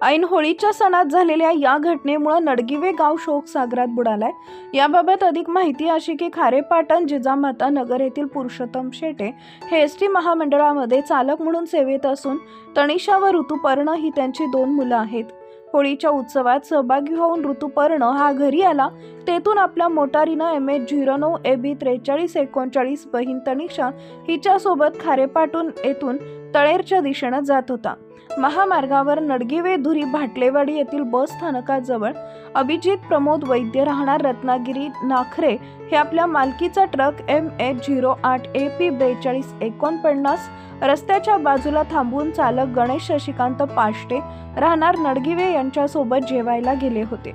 ऐन होळीच्या सणात झालेल्या या घटनेमुळे नडगिवे गाव शोकसागरात बुडालाय। याबाबत अधिक माहिती अशी की खारेपाटण जिजामाता नगर येथील पुरुषोत्तम शेटे हे एसटी महामंडळामध्ये चालक म्हणून सेवेत असून तनिषा व ऋतुपर्ण ही त्यांची 2 मुलं आहेत। होळीच्या उत्सवात सहभागी होऊन ऋतुपर्ण हा घरी आला। तेथून आपल्या मोटारीनं MH09 AB 4339 बहीण तनिषा हिच्यासोबत खारेपाटून येथून तळेरच्या दिशेनं जात होता। महामार्गावर नडगिवे धुरी भाटलेवाडी येथील बस स्थानकाजवळ अभिजित प्रमोद वैद्य राहणार रत्नागिरी नाखरे हे आपल्या मालकीचा ट्रक MH08 AP 4249 रस्त्याच्या बाजूला थांबवून चालक गणेश शशिकांत पाष्टे राहणार नडगिवे यांच्यासोबत जेवायला गेले होते।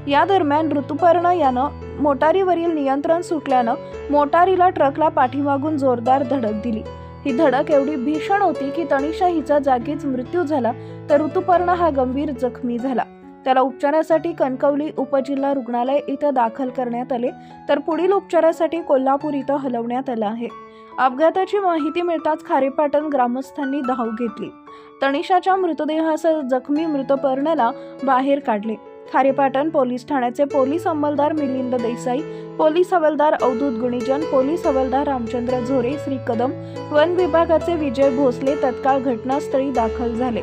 या दरम्यान ऋतुपर्ण यानं मोटारीवरील नियंत्रण सुटल्यानं मोटारीला ट्रकला पाठीमागून जोरदार धडक दिली। ही धडक एवढी भीषण होती की तनिषा हिचा जागीच मृत्यू झाला, तर ऋतुपर्ण हा गंभीर जखमी झाला। त्याला उपचारासाठी कणकवली उपजिल्हा रुग्णालय इथं दाखल करण्यात आले, तर पुढील उपचारासाठी कोल्हापूर इथं हलवण्यात आलं आहे। अपघाताची माहिती मिळताच खारेपाटण ग्रामस्थांनी धाव घेतली। तनिषाच्या मृतदेहासह जखमी ऋतुपर्णला बाहेर काढले। खारेपाटण पोलीस ठाण्याचे पोलीस अंमलदार मिलिंद देसाई, पोलीस हवालदार अवधूत गुणिजन, पोलीस हवालदार रामचंद्र झोरे, श्री कदम, वन विभागाचे विजय भोसले तत्काळ घटनास्थळी दाखल झाले।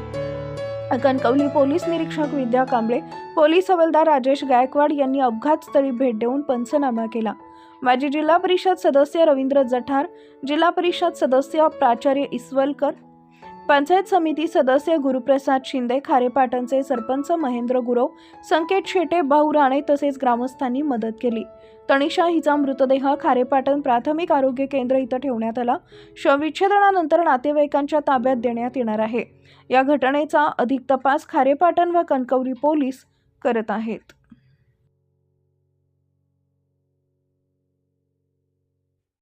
कणकवली पोलीस निरीक्षक विद्या कांबळे, पोलीस हवालदार राजेश गायकवाड यांनी अपघातस्थळी भेट देऊन पंचनामा केला। माजी जिल्हा परिषद सदस्य रवींद्र जठार, जिल्हा परिषद सदस्य प्राचार्य इसवलकर, पंचायत समिती सदस्य गुरुप्रसाद शिंदे, खारेपाटणचे सरपंच महेंद्र गुरव, संकेत शेटे, भाऊ राणे तसेच ग्रामस्थांनी मदत केली। तनिषा हिचा मृतदेह खारेपाटण प्राथमिक आरोग्य केंद्र इथं ठेवण्यात आला। शवविच्छेदनानंतर नातेवाईकांच्या ताब्यात देण्यात येणार आहे। या घटनेचा अधिक तपास खारेपाटण व कणकवली पोलीस करत आहेत।